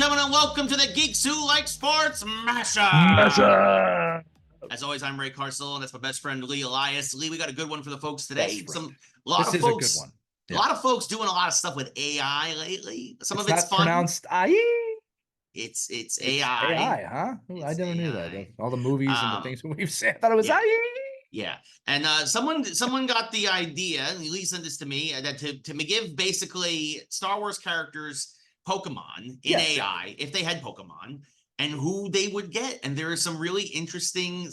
gentlemen, and welcome to the Geeks Who Like Sports mashup. As always, I'm Ray Carsillo, and that's my best friend Lee Elias. Lee, we got a good one for the folks today. A lot of folks, a good one. Yeah. A lot of folks doing a lot of stuff with AI lately. Some of it's not fun. Pronounced IE. It's AI. AI, huh? I never knew that. All the movies and the things we've said, I thought it was IE. Yeah, and someone got the idea, and Lee sent this to me, that to give basically Star Wars characters Pokemon in AI, if they had Pokemon, and who they would get. And there are some really interesting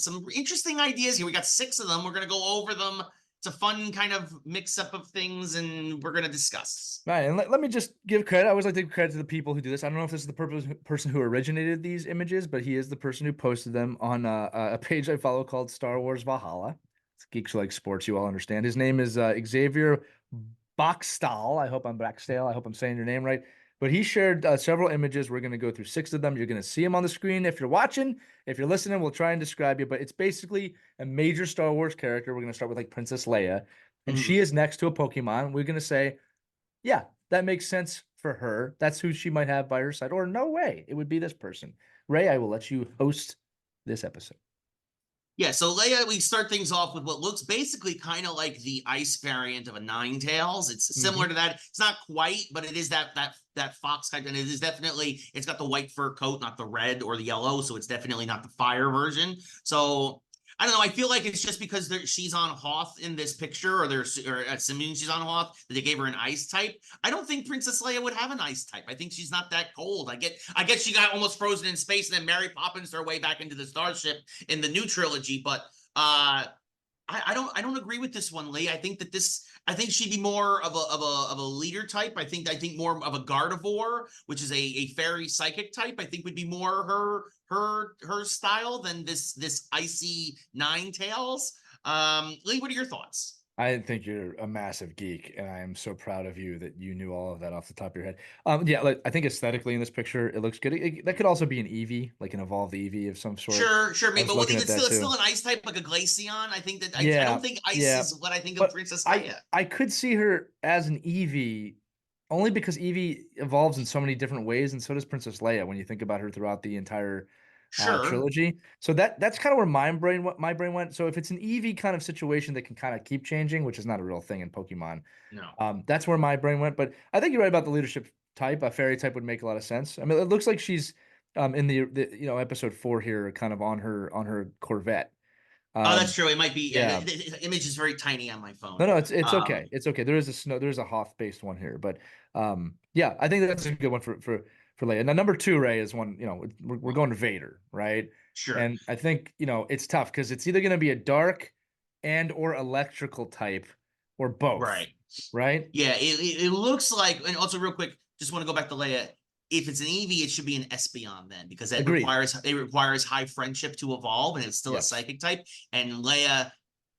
ideas here. We got 6 of them. We're gonna go over them. It's a fun kind of mix up of things, and we're gonna discuss. Right, and let me just give credit. I always like to give credit to the people who do this. I don't know if this is the person who originated these images, but he is the person who posted them on a page I follow called Star Wars Valhalla. It's Geeks Who Like Sports. You all understand. His name is Xavier Boxstall. I hope I'm saying your name right. But he shared several images. We're going to go through 6 of them. You're going to see them on the screen. If you're watching, if you're listening, we'll try and describe you. But it's basically a major Star Wars character. We're going to start with like Princess Leia. And she is next to a Pokemon. We're going to say, yeah, that makes sense for her. That's who she might have by her side. Or no way, it would be this person. Ray, I will let you host this episode. Yeah, so Leia, we start things off with what looks basically kind of like the ice variant of a Ninetales. It's similar to that. It's not quite, but it is that fox type, and it is definitely, it's got the white fur coat, not the red or the yellow, so it's definitely not the fire version. So I don't know. I feel like it's just because she's on Hoth in this picture, or assuming she's on Hoth, that they gave her an ice type. I don't think Princess Leia would have an ice type. I think she's not that cold. I guess she got almost frozen in space, and then Mary Poppins her way back into the starship in the new trilogy. But I don't agree with this one, Lee. I think she'd be more of a leader type. I think more of a Gardevoir, which is a fairy psychic type. I think would be more her style than this icy Ninetales. Lee, what are your thoughts? I think you're a massive geek, and I am so proud of you that you knew all of that off the top of your head. I think aesthetically in this picture, it looks good. That could also be an Eevee, like an evolved Eevee of some sort. Sure. Maybe, but it's still an ice type, like a Glaceon. I think that I don't think ice is what I think of Princess Leia. I could see her as an Eevee, only because Eevee evolves in so many different ways, and so does Princess Leia when you think about her throughout the entire trilogy. So that's kind of where my brain went. So if it's an Eevee kind of situation that can kind of keep changing, which is not a real thing in Pokemon, that's where my brain went. But I think you're right about the leadership type. A fairy type would make a lot of sense. I mean, it looks like she's in the episode 4 here, kind of on her Corvette. That's true. It might be. Yeah, the image is very tiny on my phone. No, it's okay. It's okay. There's a Hoth based one here, but yeah, I think that's a good one for Leia. Now, number 2, Ray, is one, we're going to Vader, right? Sure. And I think, it's tough because it's either going to be a dark and or electrical type or both. Right? Yeah, it looks like, and also real quick, just want to go back to Leia. If it's an Eevee, it should be an Espeon then, because it requires high friendship to evolve, and it's still a psychic type. And Leia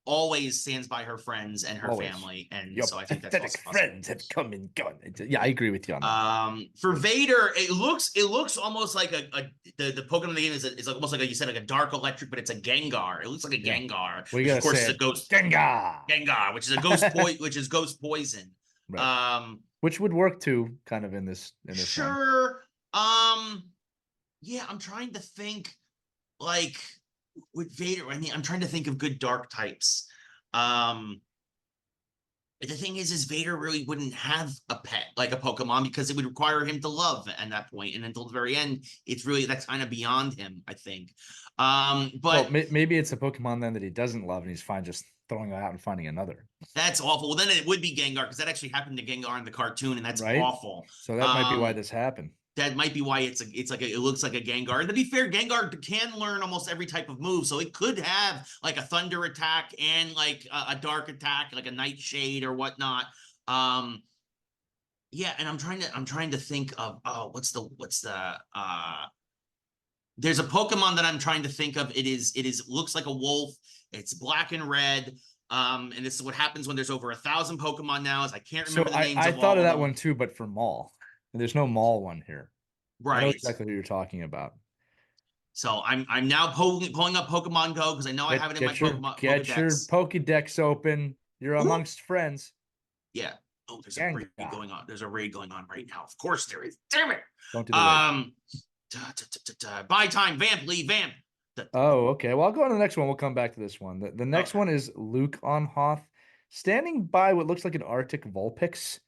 always stands by her friends and her family, and so I think that's also possible. Friends have come and gone. Yeah, I agree with you on that. For Vader, it looks almost like the Pokemon in the game is almost like you said, like a dark electric, but it's a Gengar. It looks like a Gengar. Well, of course, it's a ghost Gengar, which is a ghost which is ghost poison. Right. Which would work too, kind of in this. Sure. Yeah, I'm trying to think, like, with Vader, I mean, I'm trying to think of good dark types. The thing is Vader really wouldn't have a pet like a Pokemon, because it would require him to love at that point, and until the very end, that's kind of beyond him, I think. But maybe it's a Pokemon then that he doesn't love, and he's fine just throwing it out and finding another. That's awful. Well, then it would be Gengar, because that actually happened to Gengar in the cartoon, and that's awful. So that might be why this happened. That might be why it looks like a Gengar. And to be fair, Gengar can learn almost every type of move, so it could have like a thunder attack and like a dark attack, like a nightshade or whatnot. Yeah, and I'm trying to think of there's a Pokemon that I'm trying to think of. It looks like a wolf. It's black and red. And this is what happens when there's over 1,000 Pokemon now. I can't remember the names. I thought of that one too, but for Maul. There's no Maul one here. Right. I know exactly what you're talking about. So I'm now pulling up Pokemon Go, because I know I have it in my Pokemon. Get your Pokédex open. You're amongst friends. Yeah. Oh, there's a raid Gengar. going on. There's a raid going on right now. Of course there is. Damn it. Don't do the raid. Buy time, vamp, leave, vamp. Oh, okay. Well, I'll go on to the next one. We'll come back to this one. The next Okay. one is Luke on Hoth, standing by what looks like an Arctic Vulpix.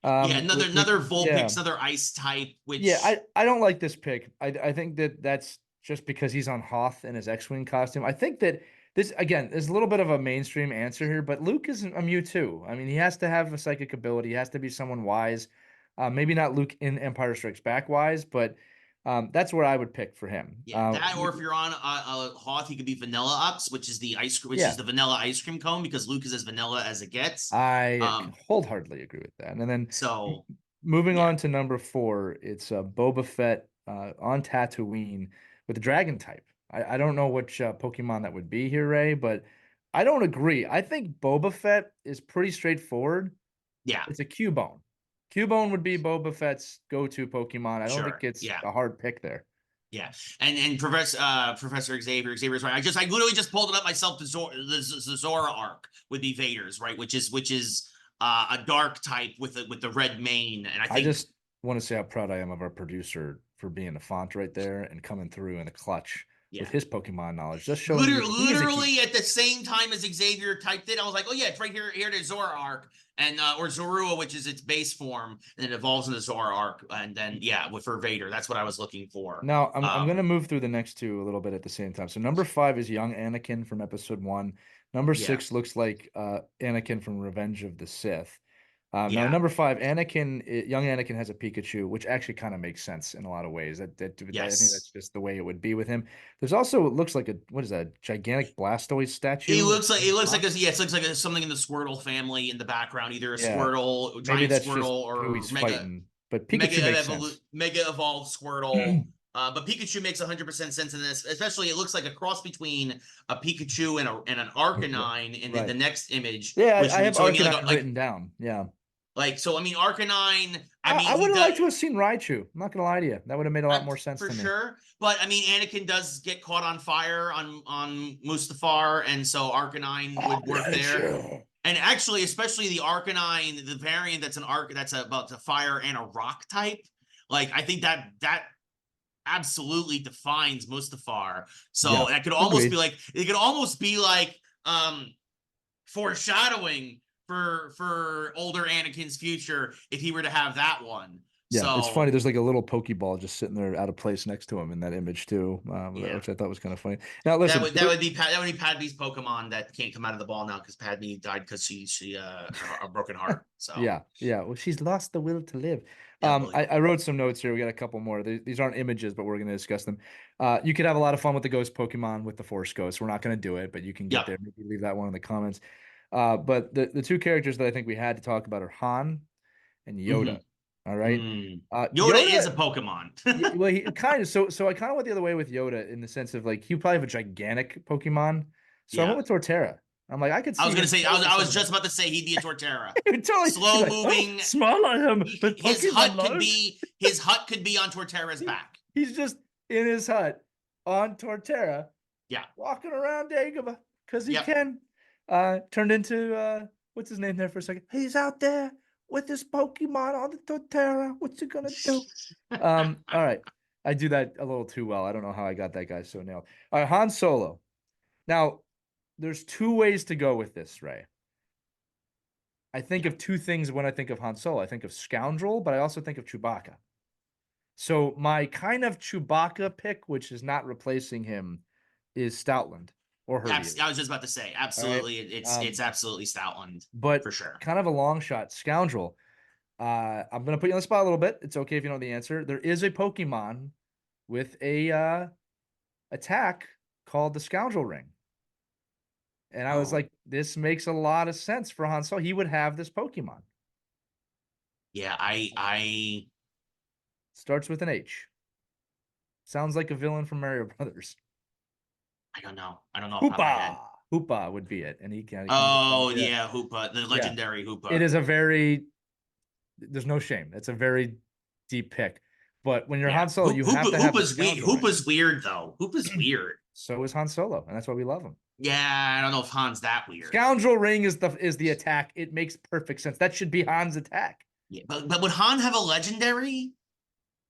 Yeah, another Yeah, Vulpix, another ice type, yeah. which I don't like this pick. I think that that's just because he's on Hoth in his X-wing costume. I think that this again is a little bit of a mainstream answer here, but Luke is a Mewtwo. I mean, he has to have a psychic ability. He has to be someone wise. Maybe not Luke in Empire Strikes Back wise, but that's where I would pick for him. yeah, that or if you're on a Hoth, he could be Vanilla Ups, which is the ice cream, which is Yeah, the vanilla ice cream cone because Luke is as vanilla as it gets. I Um, wholeheartedly agree with that. And then so moving yeah, on to number 4, it's Boba Fett on Tatooine with the dragon type. I don't know which Pokemon that would be here, Ray, but I don't agree. I think Boba Fett is pretty straightforward. yeah, It's a Cubone. Cubone would be Boba Fett's go-to Pokemon. I don't think sure, it's yeah. a hard pick there. Yeah, and Professor Xavier's right. I literally just pulled it up myself. The Zora arc would be Vader's right, which is a dark type with the red mane, and I I think just want to say how proud I am of our producer for being a font right there and coming through in the clutch yeah, with his Pokemon knowledge, just showing you that he is a geek. literally at the same time as Xavier typed it, I was like, oh yeah, it's right here, the Zora arc, and or Zorua, which is its base form, and it evolves into Zora arc, and then yeah, for Vader, that's what I was looking for. Now I'm gonna move through the next two a little bit at the same time. So number 5 is young Anakin from episode 1. Number Yeah, 6 looks like Anakin from Revenge of the Sith. Now yeah, number 5, young Anakin has a Pikachu, which actually kind of makes sense in a lot of ways. I think that's yes. just the way it would be with him. There's also it looks like a what is that, a gigantic Blastoise It statue? looks like it looks like something in the Squirtle family in the background, either a Yeah, Squirtle, maybe giant that's just Squirtle, who or he's fighting. But Pikachu makes sense. mega evolved Squirtle. But Pikachu makes 100% sense in this, especially it looks like a cross between a Pikachu and an Arcanine in the Right. next image. Yeah, Which I have so I mean Arcanine written down. Yeah. so I mean Arcanine. I I mean would he have does liked to have seen Raichu. I'm not gonna lie to you. That would have made a lot more sense for to me. sure. But I mean Anakin does get caught on fire on Mustafar, and so Arcanine would work there. Raichu. And actually, especially the Arcanine, the variant that's about the fire and a rock type. Like I think that absolutely defines Mustafar. So Yeah, that could agreed. almost be like foreshadowing for older Anakin's future if he were to have that one. Yeah, it's funny. So There's like a little Pokeball just sitting there out of place next to him in that image too, yeah. which I thought was kind of funny. Now, listen, That would be Padme's Pokemon that can't come out of the ball now because Padme died because she a broken heart. So yeah, yeah. Well, she's lost the will to live. yeah, Willie. I wrote some notes here. We got a couple more. These aren't images, but we're going to discuss them. You could have a lot of fun with the ghost Pokemon with the Force Ghost. We're not going to do it, but you can get Yep. there. Maybe leave that one in the comments. But the two characters that I think we had to talk about are Han and Yoda. Mm-hmm. All right. Yoda is a Pokemon. Well, he kind of so I kind of went the other way with Yoda in the sense of like he probably have a gigantic Pokemon. So I went Yeah. with Torterra. I'm like I could I see was gonna him say totally I was somewhere. just about to say he'd be a Torterra. He would totally be Slow like, oh, moving. small I am, but Pokemon large. His hut could be on Torterra's back. He's just in his hut on Torterra, Yeah. walking around Dagobah because he Yep. can. Turned into what's his name there for a second? He's out there with his Pokemon on the Torterra. What's he gonna do? All right. I do that a little too well. I don't know how I got that guy so nailed. All right, Han Solo. Now, there's two ways to go with this, Ray. I think of two things when I think of Han Solo. I think of scoundrel, but I also think of Chewbacca. So my kind of Chewbacca pick, which is not replacing him, is Stoutland or Herdier. I was just about to say, absolutely, right? It's absolutely Stoutland, but for sure. Kind of a long shot, scoundrel. I'm gonna put you on the spot a little bit. It's okay if you know the answer. There is a Pokemon with a attack called the Scoundrel Ring. And I was like, this makes a lot of sense for Han Solo. He would have this Pokemon. Yeah, I starts with an H. Sounds like a villain from Mario Brothers. I don't know. I don't know. Hoopa. Hoopa would be it. And he can. Oh, yeah, Hoopa, the legendary Hoopa. It is there's no shame. It's a very deep pick. But when you're Yeah. Han Solo, you have to have the Hoopa's weird. scoundrel ring. Hoopa's weird though. Hoopa's weird. So is Han Solo, and that's why we love him. Yeah, I don't know if Han's that weird. Scoundrel ring is the attack. It makes perfect sense. That should be Han's attack. Yeah, but would Han have a legendary?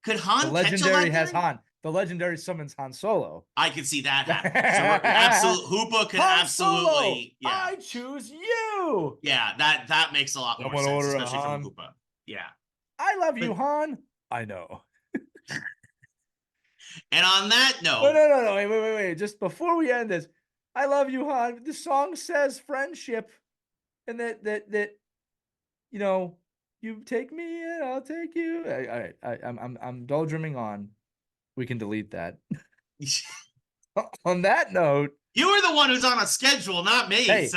Could Han The catch a legendary has legendary? Han. The legendary summons Han Solo. I could see that happening. So absolute Hoopa could Han absolutely, Solo, yeah, I choose you. yeah. That makes a lot more Someone sense, order a especially Han. from Hoopa. Yeah. I love you, But- Han. I know. And on that note, No. Wait. Just before we end this, I love you, Han. The song says friendship, and that you know, you take me and I'll take you. I'm doldruming on. We can delete that. On that note, you are the one who's on a schedule, not me. Hey,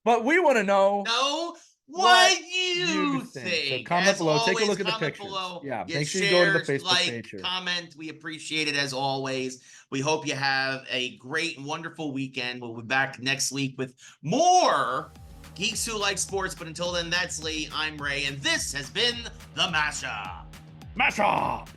but we want to know. Know what you think. So comment As below. Take a always, look at the comment pictures. below. Yeah, Yes, make sure you go to the share, Facebook like, page. Here. comment. We appreciate it as always. We hope you have a great and wonderful weekend. We'll be back next week with more Geeks Who Like Sports. But until then, that's Lee. I'm Ray, and this has been the Mashup. Mashup.